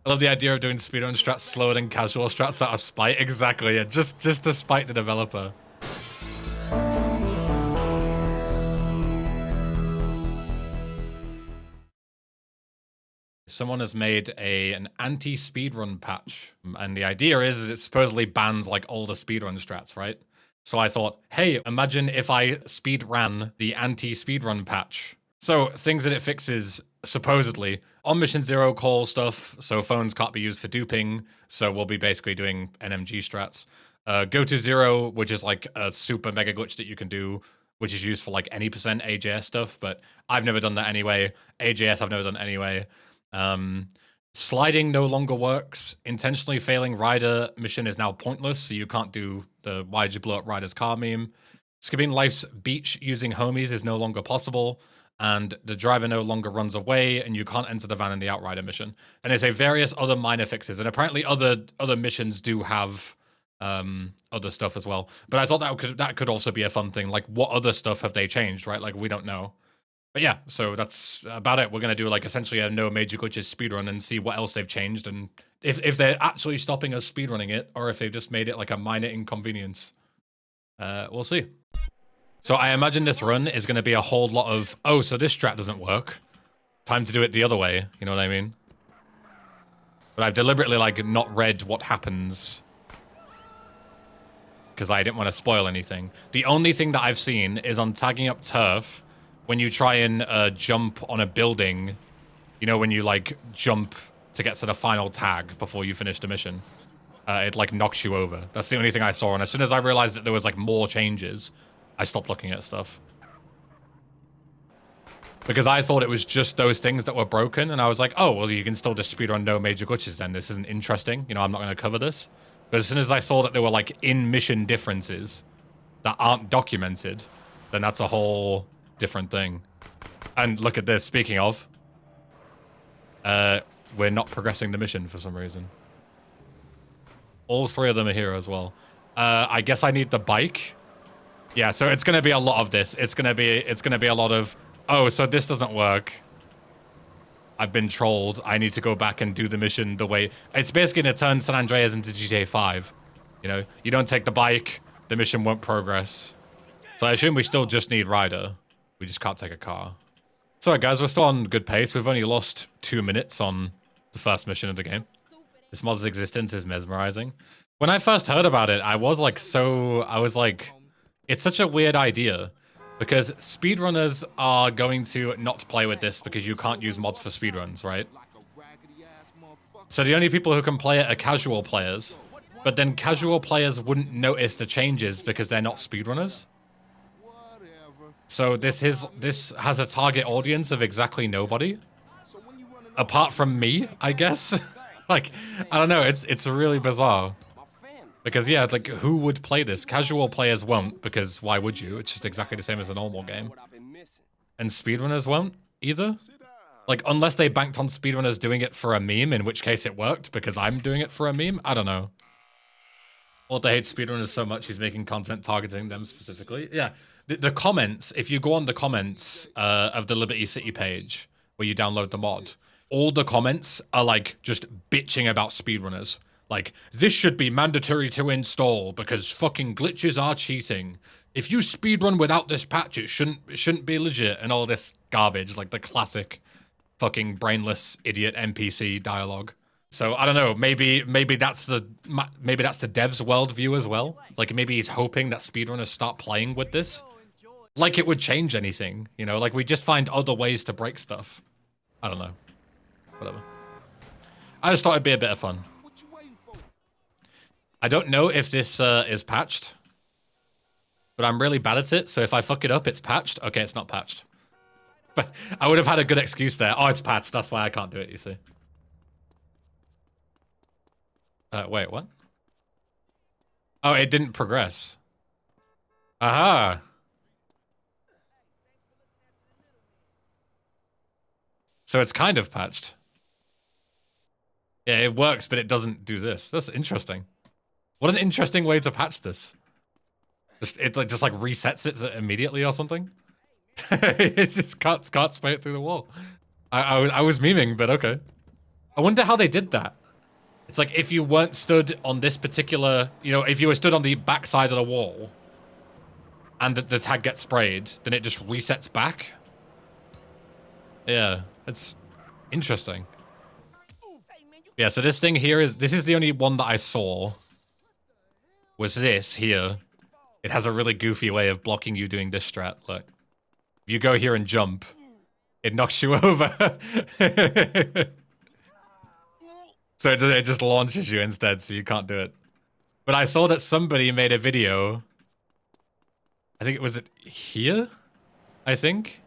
I love the idea of doing speedrun strats slower than casual strats out of spite. Exactly, yeah, just to spite the developer. Someone has made an anti-speedrun patch, and the idea is that it supposedly bans like all the speedrun strats, right? So I thought, hey, imagine if I speedran the anti-speedrun patch. So things that it fixes, supposedly, on Mission Zero call stuff, so phones can't be used for duping, so we'll be basically doing NMG strats. Go to zero, which is like a super mega glitch that you can do, which is used for like any percent AJS stuff, but I've never done that anyway. AJS I've never done anyway. Sliding no longer works. Intentionally failing rider mission is now pointless, so you can't do the why did you blow up rider's car meme. Skipping life's beach using homies is no longer possible, and the driver no longer runs away, and you can't enter the van in the outrider mission. And there's various other minor fixes, and apparently other missions do have other stuff as well. But I thought that could also be a fun thing. Like, what other stuff have they changed, right? Like, we don't know. But yeah, so that's about it. We're going to do like essentially a no major glitches speedrun and see what else they've changed, and if they're actually stopping us speedrunning it, or if they've just made it like a minor inconvenience. We'll see. So I imagine this run is going to be a whole lot of, oh, so this strat doesn't work. Time to do it the other way, you know what I mean? But I've deliberately like not read what happens because I didn't want to spoil anything. The only thing that I've seen is on tagging up turf, when you try and jump on a building, you know, when you like jump to get to the final tag before you finish the mission, it like knocks you over. That's the only thing I saw. And as soon as I realized that there was like more changes, I stopped looking at stuff. Because I thought it was just those things that were broken. And I was like, oh, well, you can still just speedrun no major glitches then. This isn't interesting. You know, I'm not going to cover this. But as soon as I saw that there were like in-mission differences that aren't documented, then that's a whole different thing. And look at this, speaking of, we're not progressing the mission for some reason. All three of them are here as well. I guess I need the bike. Yeah, so it's gonna be a lot of this. It's gonna be a lot of, oh, so this doesn't work. I've been trolled. I need to go back and do the mission the way it's basically gonna turn San Andreas into GTA 5. You know, you don't take the bike, the mission won't progress. So I assume we still just need rider. We just can't take a car. Sorry guys, we're still on good pace. We've only lost 2 minutes on the first mission of the game. This mod's existence is mesmerizing. When I first heard about it, I was like, it's such a weird idea. Because speedrunners are going to not play with this because you can't use mods for speedruns, right? So the only people who can play it are casual players. But then casual players wouldn't notice the changes because they're not speedrunners. So this has a target audience of exactly nobody, apart from me, I guess. Like, I don't know. It's really bizarre. Because yeah, like who would play this? Casual players won't, because why would you? It's just exactly the same as a normal game. And speedrunners won't either. Like unless they banked on speedrunners doing it for a meme, in which case it worked because I'm doing it for a meme. I don't know. Auto hates speedrunners so much he's making content targeting them specifically. Yeah. The comments, if you go on the comments of the Liberty City page where you download the mod, all the comments are like just bitching about speedrunners. Like, this should be mandatory to install because fucking glitches are cheating. If you speedrun without this patch, it shouldn't be legit, and all this garbage, like the classic fucking brainless idiot NPC dialogue. So I don't know, maybe that's the dev's worldview as well. Like maybe he's hoping that speedrunners start playing with this. Like it would change anything, you know? Like we just find other ways to break stuff. I don't know. Whatever. I just thought it'd be a bit of fun. I don't know if this is patched, but I'm really bad at it, so if I fuck it up, it's patched. Okay, it's not patched. But I would have had a good excuse there. Oh, it's patched, that's why I can't do it, you see. Wait, what? Oh, it didn't progress. Aha! So it's kind of patched. Yeah, it works, but it doesn't do this. That's interesting. What an interesting way to patch this. It like just like resets it immediately or something. It just can't spray it through the wall. I was memeing, but okay. I wonder how they did that. It's like if you weren't stood on this particular, you know, if you were stood on the back side of the wall and the tag gets sprayed, then it just resets back. Yeah, it's interesting. Yeah, so this thing here this is the only one that I saw. Was this here. It has a really goofy way of blocking you doing this strat. Look. If you go here and jump, it knocks you over. So it just launches you instead, so you can't do it. But I saw that somebody made a video. I think was it here? I think?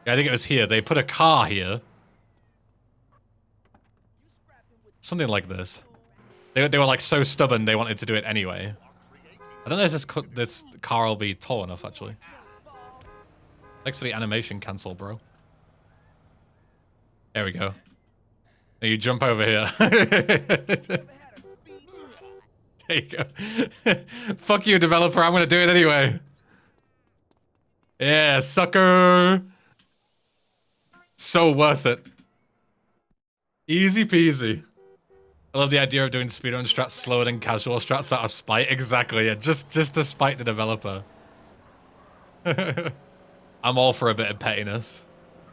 Yeah, I think it was here. They put a car here. Something like this. They were like so stubborn they wanted to do it anyway. I don't know if this car will be tall enough, actually. Thanks for the animation cancel, bro. There we go. Now you jump over here. There you go. Fuck you, developer. I'm gonna do it anyway. Yeah, sucker. So worth it. Easy peasy. I love the idea of doing speedrun strats slower than casual strats out of spite. Exactly, yeah. Just to spite the developer. I'm all for a bit of pettiness.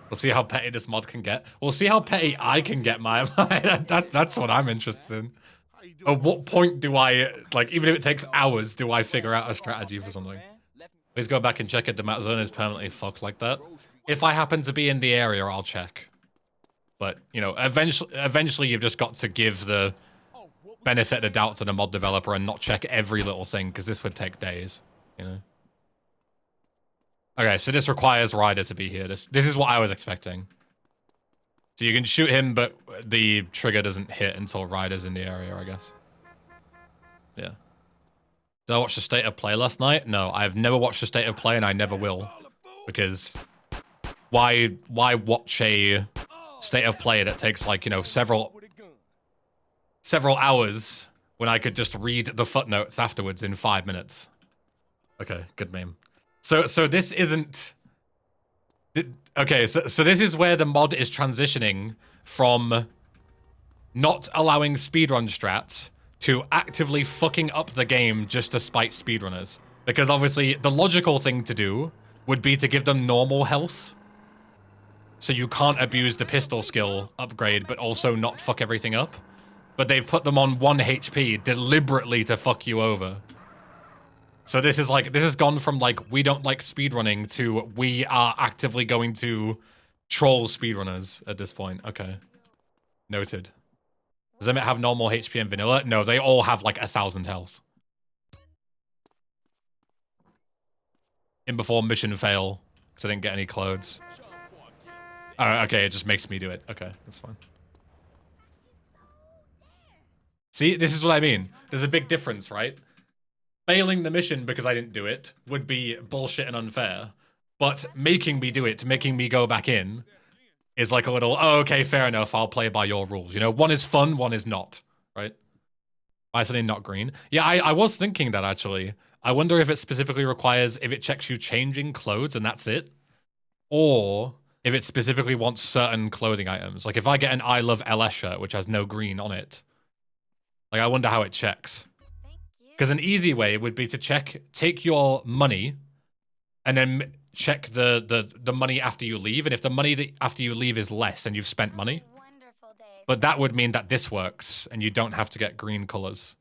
We'll see how petty this mod can get. We'll see how petty I can get that's what I'm interested in. At what point do I, like, even if it takes hours, do I figure out a strategy for something? Please go back and check if the map zone is permanently fucked like that. If I happen to be in the area, I'll check. But, you know, eventually you've just got to give the benefit of the doubt to the mod developer and not check every little thing, because this would take days, you know? Okay, so this requires Ryder to be here. This is what I was expecting. So you can shoot him, but the trigger doesn't hit until Ryder's in the area, I guess. Yeah. Did I watch the State of Play last night? No, I've never watched the State of Play, and I never will. Because why watch a State of Play that takes, like, you know, several hours when I could just read the footnotes afterwards in 5 minutes? Okay, good meme. So this isn't... Okay, so this is where the mod is transitioning from not allowing speedrun strats to actively fucking up the game just to spite speedrunners. Because obviously, the logical thing to do would be to give them normal health. So you can't abuse the pistol skill upgrade, but also not fuck everything up. But they've put them on 1 HP deliberately to fuck you over. So this has gone from, like, we don't like speedrunning to we are actively going to troll speedrunners at this point. Okay. Noted. Does Emmett have normal HP and vanilla? No, they all have, like, 1,000 health. In before mission fail, because I didn't get any clothes. Okay, it just makes me do it. Okay, that's fine. See, this is what I mean. There's a big difference, right? Failing the mission because I didn't do it would be bullshit and unfair. But making me do it, making me go back in, is like a little, oh, okay, fair enough, I'll play by your rules. You know, one is fun, one is not, right? Why is something not green? Yeah, I was thinking that, actually. I wonder if it specifically requires, if it checks you changing clothes and that's it, or if it specifically wants certain clothing items. Like, if I get an I Love LS shirt, which has no green on it, like, I wonder how it checks. Because an easy way would be to take your money, and then check the money after you leave. And if the money after you leave is less, then you've spent money. But that would mean that this works, and you don't have to get green colors.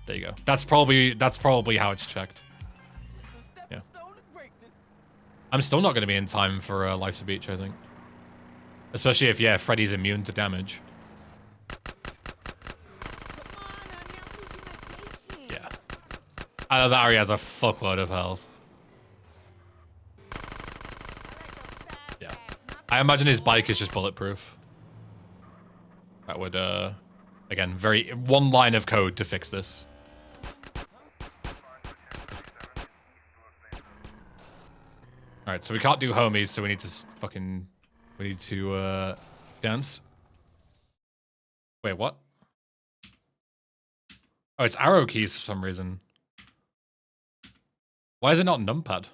There you go. That's probably how it's checked. Yeah. I'm still not going to be in time for Life's a Beach, I think. Especially if, yeah, Freddy's immune to damage. Yeah. I know that area has a fuckload of health. Yeah. I imagine his bike is just bulletproof. That would, again, one line of code to fix this. Alright, so we can't do homies, so we need to dance. Wait, what? Oh, it's arrow keys for some reason. Why is it not numpad?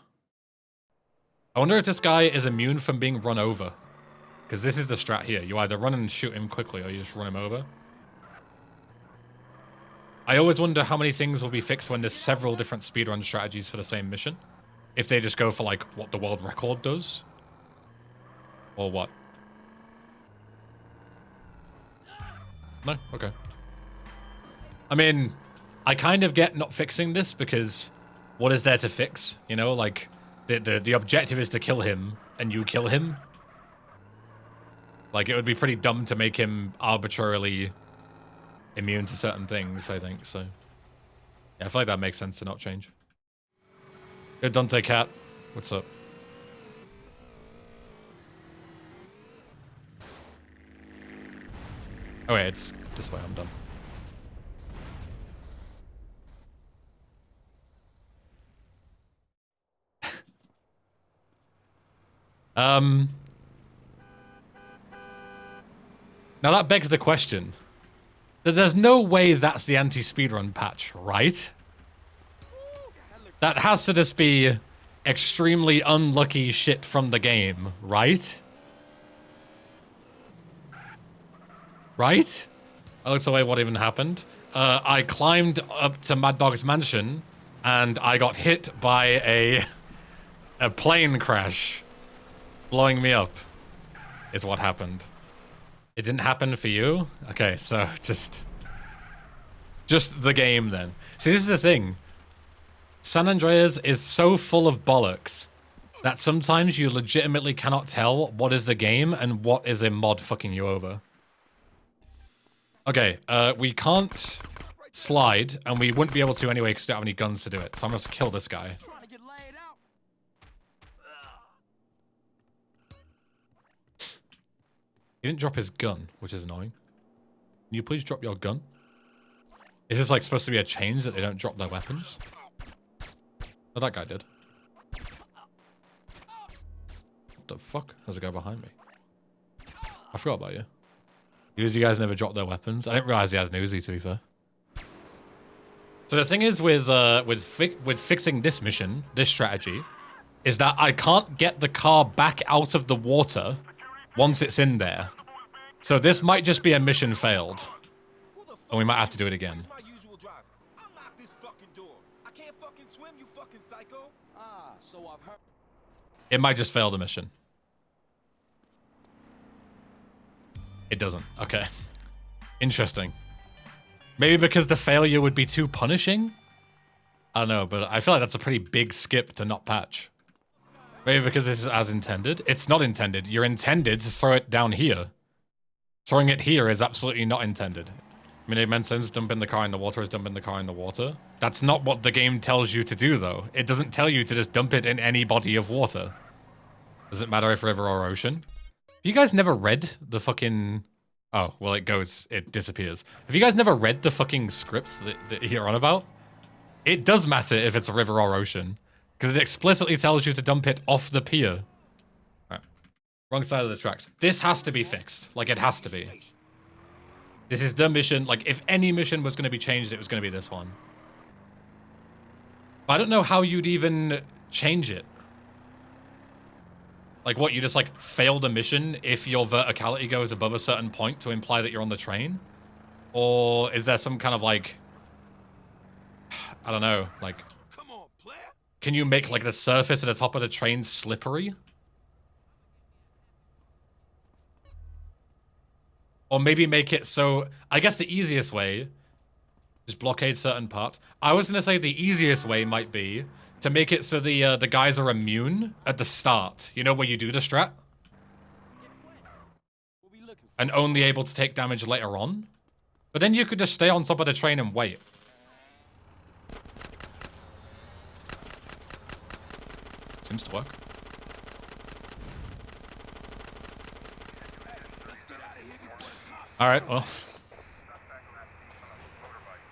I wonder if this guy is immune from being run over. Because this is the strat here. You either run and shoot him quickly or you just run him over. I always wonder how many things will be fixed when there's several different speedrun strategies for the same mission. If they just go for, like, what the world record does. Or what? No? Okay. I mean, I kind of get not fixing this because what is there to fix? You know, like, the objective is to kill him, and you kill him. Like, it would be pretty dumb to make him arbitrarily immune to certain things, I think, so. Yeah, I feel like that makes sense to not change. Good Dante Cat. What's up? Oh wait, it's this way, I'm done. Now that begs the question. There's no way that's the anti-speedrun patch, right? That has to just be extremely unlucky shit from the game, right? Right? I looked away what even happened. I climbed up to Mad Dog's mansion, and I got hit by a plane crash. Blowing me up is what happened. It didn't happen for you? Okay, so just the game then. See, this is the thing. San Andreas is so full of bollocks that sometimes you legitimately cannot tell what is the game and what is a mod fucking you over. Okay, we can't slide, and we wouldn't be able to anyway because we don't have any guns to do it. So I'm going to kill this guy. He didn't drop his gun, which is annoying. Can you please drop your gun? Is this like supposed to be a change that they don't drop their weapons? Oh, that guy did. What the fuck? There's a guy behind me. I forgot about you. Uzi guys never drop their weapons. I didn't realize he has an Uzi, to be fair. So the thing is with fixing this mission, this strategy, is that I can't get the car back out of the water once it's in there. So this might just be a mission failed. And we might have to do it again. It might just fail the mission. It doesn't. Okay. Interesting. Maybe because the failure would be too punishing? I don't know, but I feel like that's a pretty big skip to not patch. Maybe because this is as intended? It's not intended. You're intended to throw it down here. Throwing it here is absolutely not intended. I mean, it makes sense dumping the car in the water is dumping the car in the water. That's not what the game tells you to do, though. It doesn't tell you to just dump it in any body of water. Does it matter if river or ocean? Have you guys never read the fucking... Oh, well, it disappears. Have you guys never read the fucking scripts that you're on about? It does matter if it's a river or ocean. Because it explicitly tells you to dump it off the pier. Alright. Wrong side of the tracks. This has to be fixed. Like, it has to be. This is the mission. Like, if any mission was going to be changed, it was going to be this one. But I don't know how you'd even change it. Like, what, you just, like, failed a mission if your verticality goes above a certain point to imply that you're on the train? Or is there some kind of, like... I don't know, like... Can you make, like, the surface at the top of the train slippery? Or maybe make it so... I guess the easiest way... Just blockade certain parts. I was gonna say the easiest way might be... to make it so the guys are immune at the start. You know, where you do the strat? And only able to take damage later on? But then you could just stay on top of the train and wait. Seems to work. Alright, well.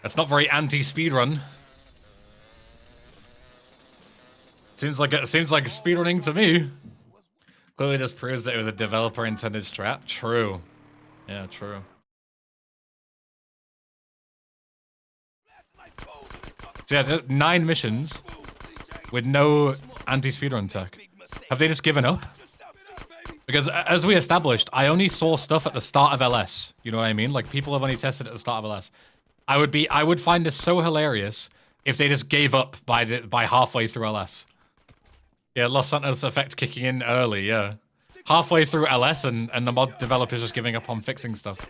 That's not very anti-speedrun. Seems like speedrunning to me. Clearly just proves that it was a developer-intended strat. True. Yeah, true. So yeah, 9 missions with no anti-speedrun tech. Have they just given up? Because as we established, I only saw stuff at the start of LS. You know what I mean? Like, people have only tested at the start of LS. I would find this so hilarious if they just gave up by halfway through LS. Yeah, Los Santos effect kicking in early, yeah. Halfway through LS and the mod developers just giving up on fixing stuff.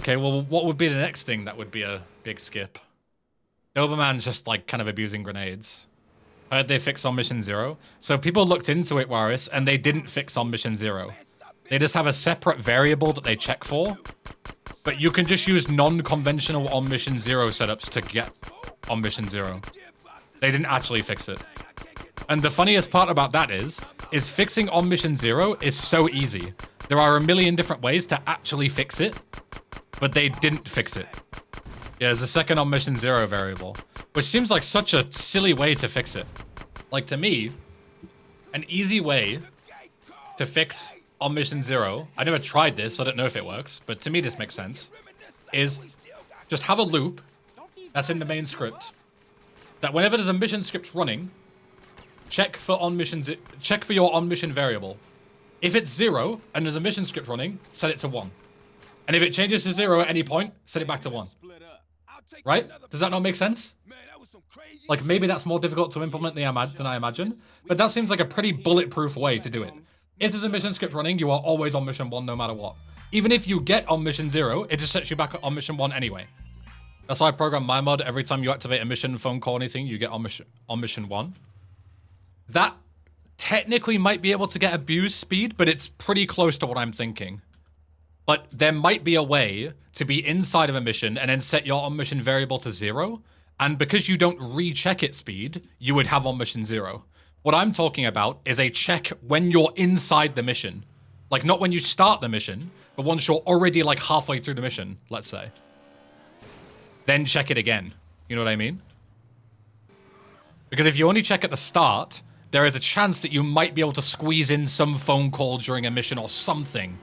Okay, well, what would be the next thing that would be a big skip? Doberman's just, like, kind of abusing grenades. I heard they fixed on Mission 0. So people looked into it, Waris, and they didn't fix on Mission 0. They just have a separate variable that they check for. But you can just use non-conventional on Mission 0 setups to get on Mission 0. They didn't actually fix it. And the funniest part about that is fixing on Mission 0 is so easy. There are a million different ways to actually fix it, but they didn't fix it. Yeah, there's a second on Mission 0 variable, which seems like such a silly way to fix it. Like, to me, an easy way to fix on Mission 0, I never tried this, so I don't know if it works, but to me this makes sense, is just have a loop that's in the main script, that whenever there's a mission script running, check for your on mission variable. If it's 0 and there's a mission script running, set it to 1. And if it changes to 0 at any point, set it back to 1. Right? Does that not make sense? Like, maybe that's more difficult to implement than I imagine, but that seems like a pretty bulletproof way to do it. If there's a mission script running, you are always on mission 1 no matter what. Even if you get on mission 0, it just sets you back on mission 1 anyway. That's why I program my mod. Every time you activate a mission, phone call, anything, you get on mission 1. That technically might be able to get abuse speed, but it's pretty close to what I'm thinking. But there might be a way to be inside of a mission and then set your on-mission variable to 0. And because you don't recheck its speed, you would have on-mission 0. What I'm talking about is a check when you're inside the mission. Like, not when you start the mission, but once you're already, like, halfway through the mission, let's say. Then check it again. You know what I mean? Because if you only check at the start, there is a chance that you might be able to squeeze in some phone call during a mission or something.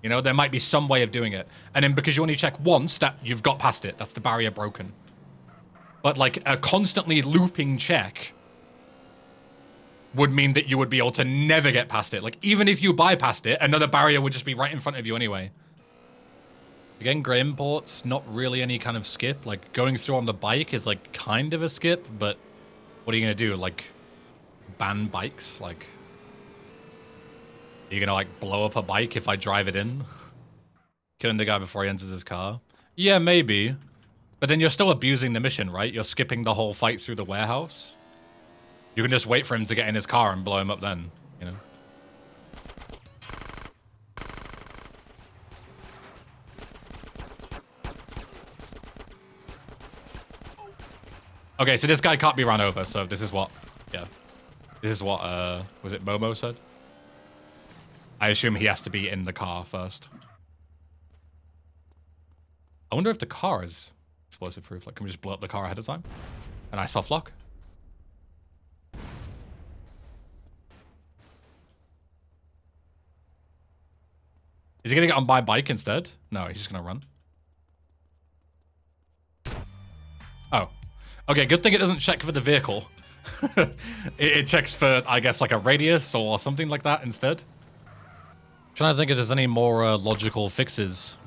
You know, there might be some way of doing it. And then because you only check once, that you've got past it. That's the barrier broken. But, like, a constantly looping check would mean that you would be able to never get past it. Like, even if you bypassed it, another barrier would just be right in front of you anyway. Again, gray imports, not really any kind of skip. Like, going through on the bike is, like, kind of a skip, but what are you going to do? Like, ban bikes? Like, are you going to, like, blow up a bike if I drive it in? Killing the guy before he enters his car? Yeah, maybe. But then you're still abusing the mission, right? You're skipping the whole fight through the warehouse. You can just wait for him to get in his car and blow him up then, you know? Okay, so this guy can't be run over, so this is what, yeah. This is what, was it Momo said? I assume he has to be in the car first. I wonder if the car is explosive proof. Like, can we just blow up the car ahead of time? And I soft lock? Is he gonna get on my bike instead? No, he's just gonna run. Oh. Okay, good thing it doesn't check for the vehicle. it checks for, I guess, like a radius or something like that instead. Trying to think if there's any more logical fixes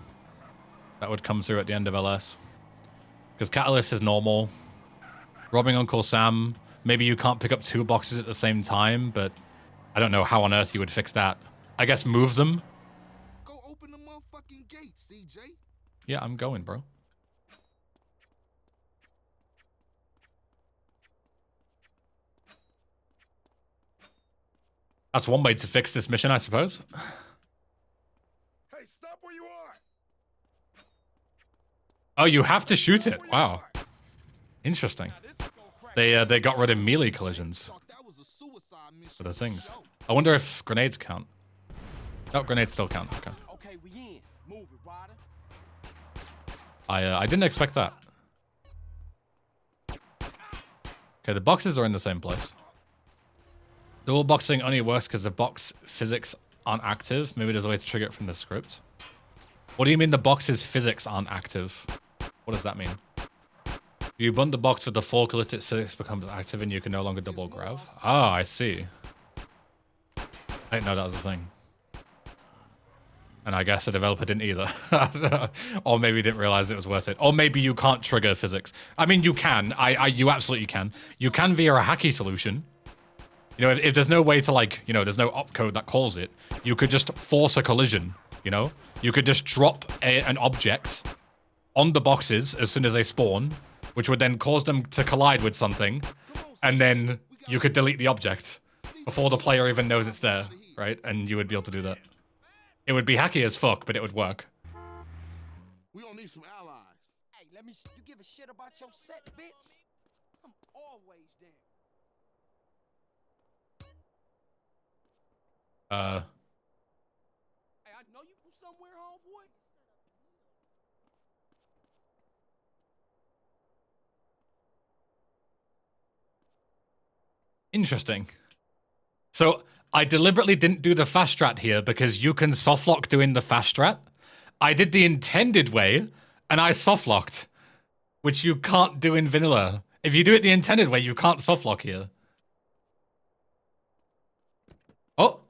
that would come through at the end of LS. Because Catalyst is normal. Robbing Uncle Sam, maybe you can't pick up 2 boxes at the same time, but I don't know how on earth you would fix that. I guess move them. Go open the motherfucking gate, CJ. Yeah, I'm going, bro. That's one way to fix this mission, I suppose. Hey, stop where you are. Oh, you have to shoot it. Wow. Interesting. They got rid of melee collisions for the things. I wonder if grenades count. Oh, grenades still count. Okay. I didn't expect that. Okay, the boxes are in the same place. Dual boxing only works because the box physics aren't active. Maybe there's a way to trigger it from the script. What do you mean the box's physics aren't active? What does that mean? You blunt the box with the fork, its physics becomes active and you can no longer double grav. Oh, I see. I didn't know that was a thing. And I guess the developer didn't either. Or maybe didn't realize it was worth it. Or maybe you can't trigger physics. I mean, you can. You absolutely can. You can via a hacky solution. You know, if there's no way to, like, you know, there's no opcode that calls it, you could just force a collision, you know? You could just drop an object on the boxes as soon as they spawn, which would then cause them to collide with something, and then you could delete the object before the player even knows it's there, right? And you would be able to do that. It would be hacky as fuck, but it would work. We don't need some allies. Hey, let me. You give a shit about your set, bitch? I'm always down. Hey, I know you from somewhere, homeboy. Interesting. So I deliberately didn't do the fast strat here because you can softlock doing the fast strat. I did the intended way, and I softlocked, which you can't do in vanilla. If you do it the intended way, you can't softlock here. Oh,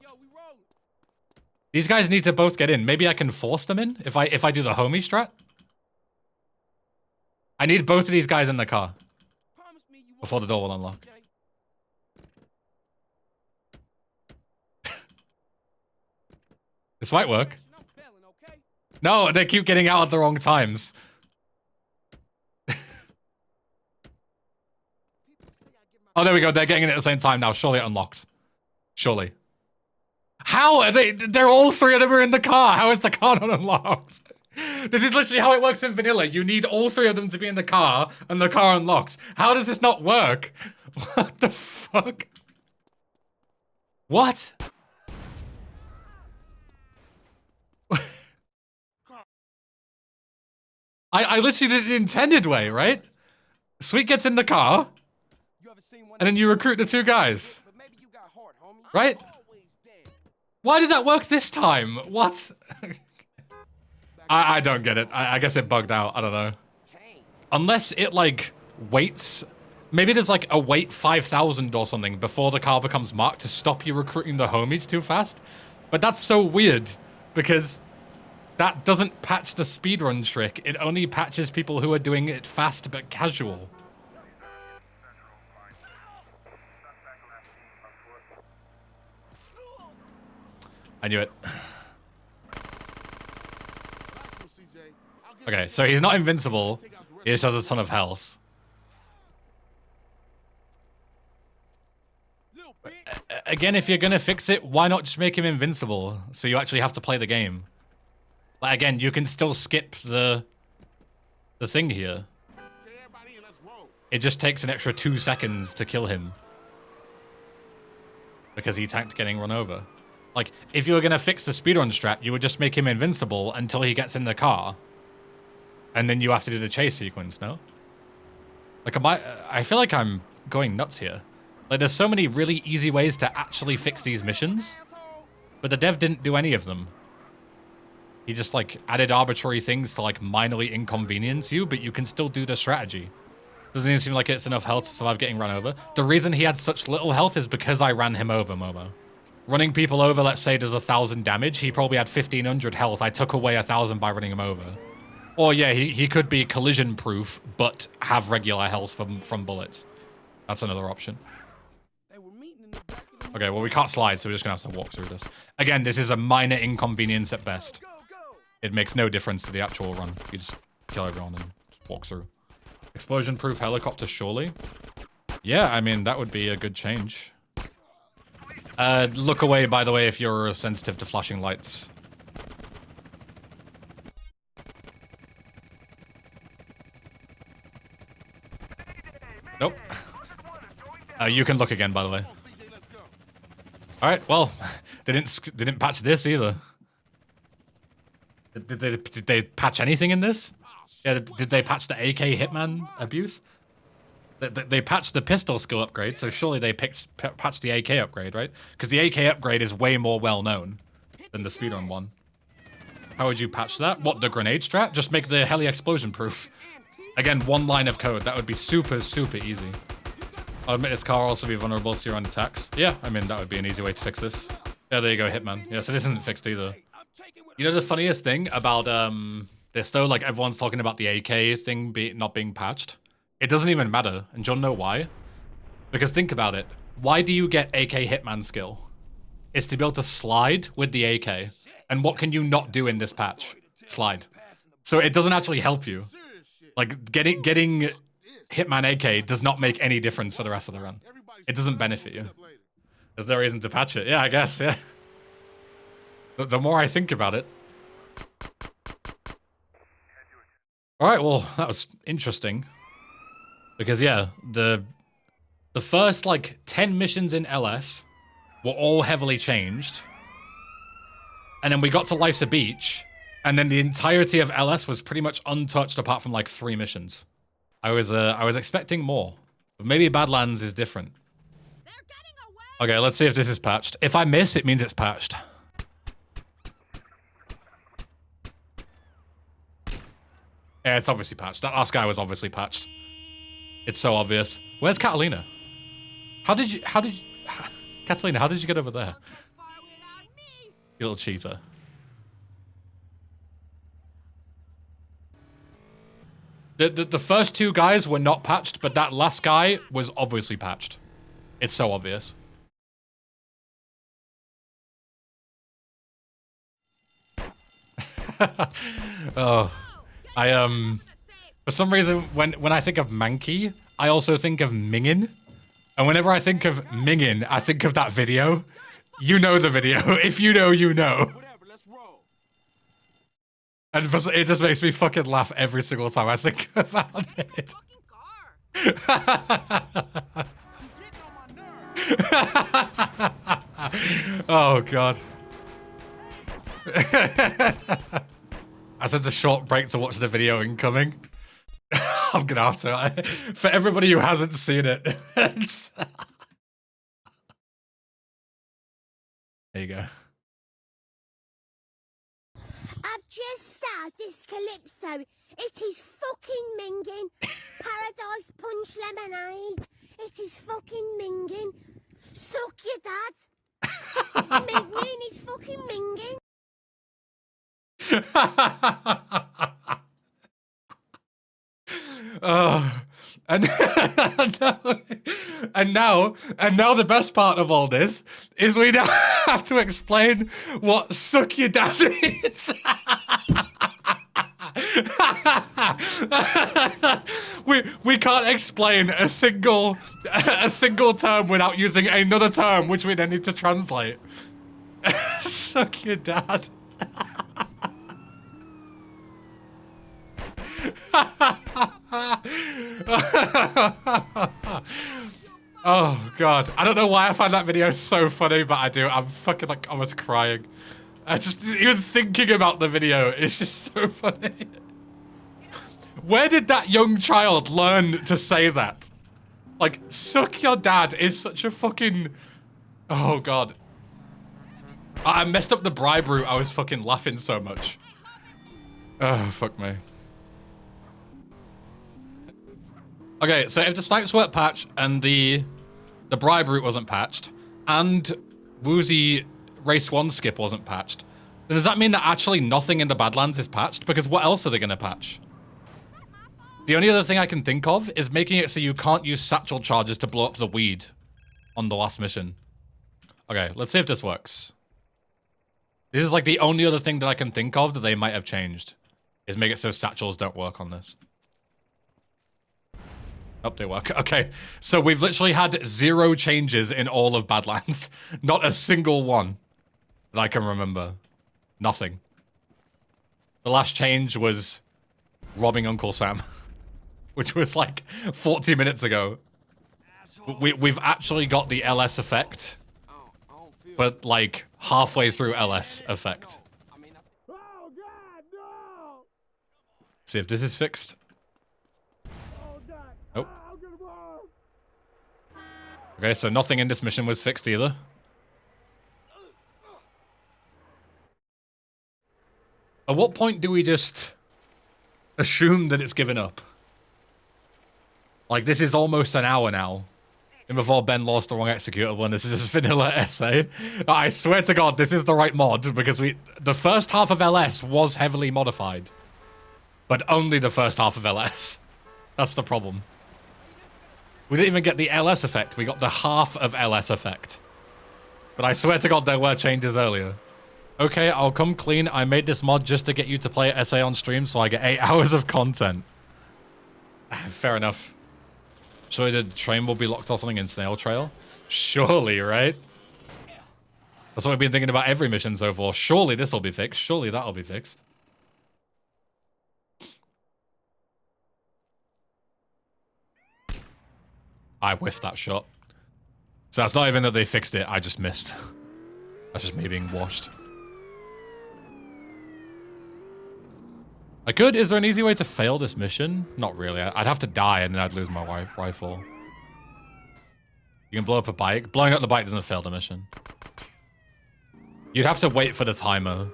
these guys need to both get in. Maybe I can force them in if I do the homie strat. I need both of these guys in the car before the door will unlock. This might work. No, they keep getting out at the wrong times. Oh, there we go. They're getting in at the same time now. Surely it unlocks. Surely. How are they? They're all three of them are in the car. How is the car not unlocked? This is literally how it works in vanilla. You need all three of them to be in the car, and the car unlocks. How does this not work? What the fuck? What? I literally did it the intended way, right? Sweet gets in the car, and then you recruit the two guys. Right? Why did that work this time? What? I don't get it. I guess it bugged out. I don't know. Unless it, like, waits. Maybe there's, like, a wait 5,000 or something before the car becomes marked to stop you recruiting the homies too fast. But that's so weird, because that doesn't patch the speedrun trick. It only patches people who are doing it fast but casual. I knew it. Okay, so he's not invincible. He just has a ton of health. Again, if you're gonna fix it, why not just make him invincible? So you actually have to play the game. Like, again, you can still skip the thing here. It just takes an extra 2 seconds to kill him. Because he tanked getting run over. Like, if you were gonna fix the speedrun strat, you would just make him invincible until he gets in the car. And then you have to do the chase sequence, no? Like, I feel like I'm going nuts here. Like, there's so many really easy ways to actually fix these missions. But the dev didn't do any of them. He just, like, added arbitrary things to, like, minorly inconvenience you, but you can still do the strategy. Doesn't even seem like it's enough health to survive getting run over. The reason he had such little health is because I ran him over, Momo. Running people over, let's say does 1,000 damage. He probably had 1,500 health. I took away 1,000 by running him over. Or yeah, he could be collision proof, but have regular health from bullets. That's another option. Okay, well we can't slide, so we're just gonna have to walk through this. Again, this is a minor inconvenience at best. It makes no difference to the actual run. You just kill everyone and just walk through. Explosion proof helicopter, surely? Yeah, I mean, that would be a good change. Look away, by the way, if you're sensitive to flashing lights. Nope. You can look again, by the way. Alright, well, they didn't patch this either. Did they patch anything in this? Yeah, did they patch the AK Hitman abuse? They patched the pistol skill upgrade, so surely they patched the AK upgrade, right? Because the AK upgrade is way more well-known than the speedrun one. How would you patch that? What, the grenade strat? Just make the heli explosion proof. Again, one line of code. That would be super, super easy. I'll admit this car will also be vulnerable to your own attacks. Yeah, I mean, that would be an easy way to fix this. Yeah, there you go, Hitman. Yeah, so this isn't fixed either. You know the funniest thing about this though, like everyone's talking about the AK thing not being patched. It doesn't even matter, and do you know why? Because think about it. Why do you get AK Hitman skill? It's to be able to slide with the AK. And what can you not do in this patch? Slide. So it doesn't actually help you. Like getting Hitman AK does not make any difference for the rest of the run. It doesn't benefit you. There's no reason to patch it. Yeah, I guess, yeah. The more I think about it. Alright, well, that was interesting. Because, yeah, the first, like, 10 missions in LS were all heavily changed. And then we got to Life's a Beach, and then the entirety of LS was pretty much untouched apart from, like, 3 missions. I was expecting more. But maybe Badlands is different. Okay, let's see if this is patched. If I miss, it means it's patched. Yeah, it's obviously patched. That last guy was obviously patched. It's so obvious. Where's Catalina? Catalina, how did you get over there? You little cheater. The first 2 guys were not patched, but that last guy was obviously patched. It's so obvious. Oh, for some reason, when I think of Mankey, I also think of Mingin. And whenever I think of Mingin, I think of that video. You know the video. If you know, you know. And it just makes me fucking laugh every single time I think about it. Oh, God. I said a short break to watch the video incoming. I'm gonna have to. For everybody who hasn't seen it. There you go. I've just started this calypso. It is fucking minging. Paradise Punch Lemonade. It is fucking minging. Suck your dad. It's minging. It's fucking minging. Oh, and now the best part of all this is we now have to explain what "suck your dad" is. we can't explain a single term without using another term, which we then need to translate. Suck your dad. Oh, God. I don't know why I find that video so funny, but I do. I'm fucking like almost crying. I just, even thinking about the video is just so funny. Where did that young child learn to say that? Like, suck your dad is such a fucking... Oh, God. I messed up the bribe route. I was fucking laughing so much. Oh, fuck me. Okay, so if the snipes weren't patched and the bribe route wasn't patched and Woozy race 1 skip wasn't patched, then does that mean that actually nothing in the Badlands is patched? Because what else are they going to patch? The only other thing I can think of is making it so you can't use satchel charges to blow up the weed on the last mission. Okay, let's see if this works. This is like the only other thing that I can think of that they might have changed, is make it so satchels don't work on this. Oh, they work. Okay, so we've literally had 0 changes in all of Badlands. Not a single one that I can remember. Nothing. The last change was robbing Uncle Sam, which was like 40 minutes ago. We've actually got the LS effect, but like halfway through LS effect. See if this is fixed. Oh. Okay, so nothing in this mission was fixed either. At what point do we just assume that it's given up? Like, this is almost an hour now. And before Ben lost the wrong executable, and this is just vanilla essay. I swear to God, this is the right mod, because the first half of LS was heavily modified. But only the first half of LS. That's the problem. We didn't even get the LS effect, we got the half of LS effect. But I swear to God, there were changes earlier. Okay, I'll come clean. I made this mod just to get you to play essay on stream, so I get 8 hours of content. Fair enough. Surely the train will be locked or something in Snail Trail? Surely, right? That's what I've been thinking about every mission so far. Surely this will be fixed. Surely that'll be fixed. I whiffed that shot. So that's not even that they fixed it, I just missed. That's just me being washed. I could. Is there an easy way to fail this mission? Not really. I'd have to die and then I'd lose my rifle. You can blow up a bike. Blowing up the bike doesn't fail the mission. You'd have to wait for the timer,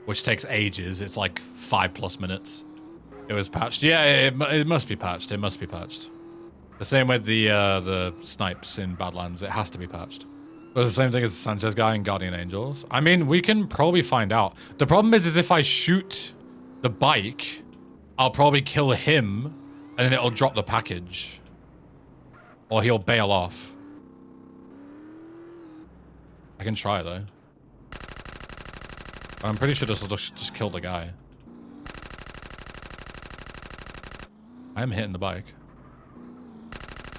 which takes ages. It's like 5+ minutes. It was patched. Yeah, it must be patched. It must be patched. The same with the snipes in Badlands. It has to be patched. But it's the same thing as the Sanchez guy in Guardian Angels. I mean, we can probably find out. The problem is if I shoot the bike, I'll probably kill him, and then it'll drop the package. Or he'll bail off. I can try, though. I'm pretty sure this will just kill the guy. I am hitting the bike.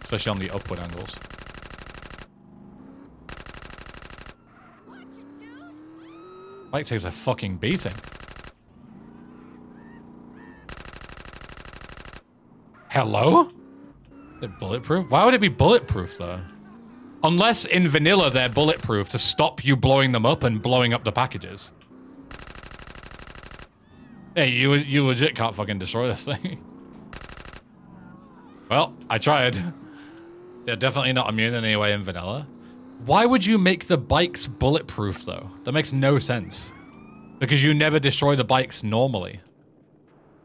Especially on the upward angles. Bike takes a fucking beating. Hello? Is it bulletproof? Why would it be bulletproof, though? Unless in vanilla they're bulletproof to stop you blowing them up and blowing up the packages. Hey, you legit can't fucking destroy this thing. Well, I tried. They're definitely not immune in any way in vanilla. Why would you make the bikes bulletproof, though? That makes no sense. Because you never destroy the bikes normally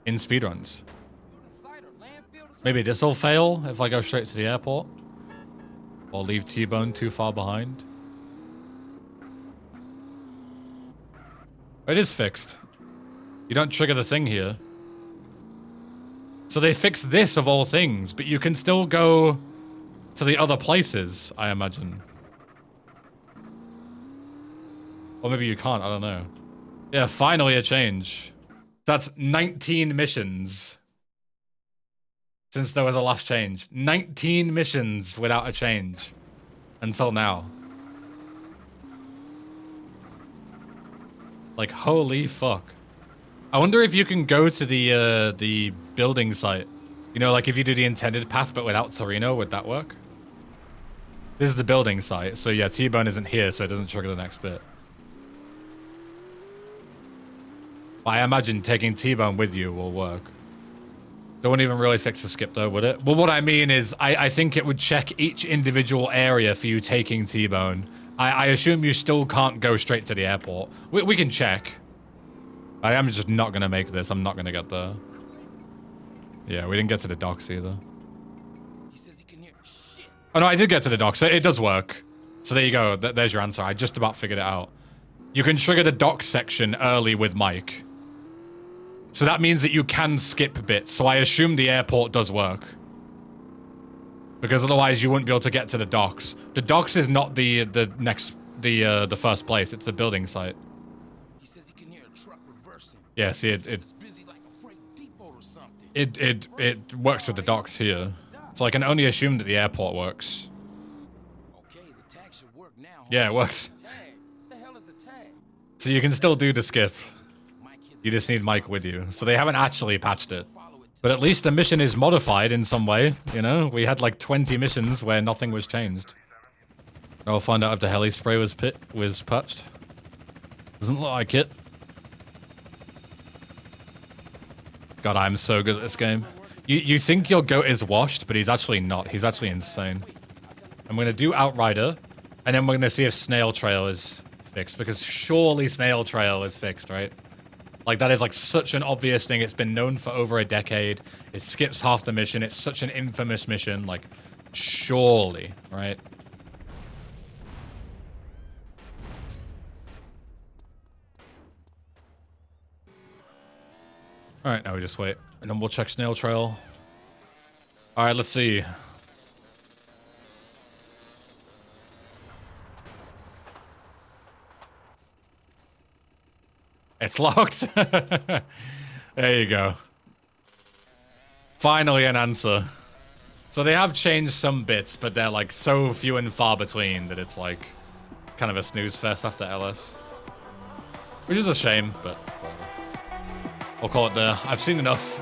in speedruns. Maybe this will fail if I go straight to the airport. Or leave T-Bone too far behind. It is fixed. You don't trigger the thing here. So they fixed this of all things, but you can still go to the other places, I imagine. Or maybe you can't, I don't know. Yeah, finally a change. That's 19 missions. Since there was a last change. 19 missions without a change. Until now. Like, holy fuck. I wonder if you can go to the building site. You know, like if you do the intended path but without Torino, would that work? This is the building site, so yeah, T-Bone isn't here, so it doesn't trigger the next bit. I imagine taking T-Bone with you will work. That wouldn't even really fix the skip though, would it? Well, what I mean is, I think it would check each individual area for you taking T-Bone. I assume you still can't go straight to the airport. We can check. I am just not gonna make this. I'm not gonna get there. Yeah, we didn't get to the docks either. He says he can hear shit. Oh no, I did get to the docks. It does work. So there you go. There's your answer. I just about figured it out. You can trigger the dock section early with Mike. So that means that you can skip bits. So I assume the airport does work. Because otherwise you wouldn't be able to get to the docks. The docks is not the first place. It's a building site. He says he can hear a truck reversing. Yeah, see It's busy like a freight depot or something. it works with the docks here. So I can only assume that the airport works. Okay, the tag should work now. Yeah, it works. Tag. The hell is a tag? So you can still do the skip. Mike hit You the just need Mike with you. So they haven't actually patched it. follow it. But at least the mission is modified in some way, you know? We had like 20 missions where nothing was changed. I'll find out if the heli spray was patched. Doesn't look like it. God, I'm so good at this game. You think your goat is washed, but he's actually not. He's actually insane. I'm gonna do Outrider, and then we're gonna see if Snail Trail is fixed, because surely Snail Trail is fixed, right? Like, that is like such an obvious thing. It's been known for over a decade. It skips half the mission. It's such an infamous mission. Like, Surely, right? Alright, now we just wait. And then we'll check snail trail. Alright, let's see. It's locked. There you go. Finally an answer. So they have changed some bits, but they're like so few and far between that it's like kind of a snooze fest after LS. Which is a shame, but whatever. We'll call it there. I've seen enough.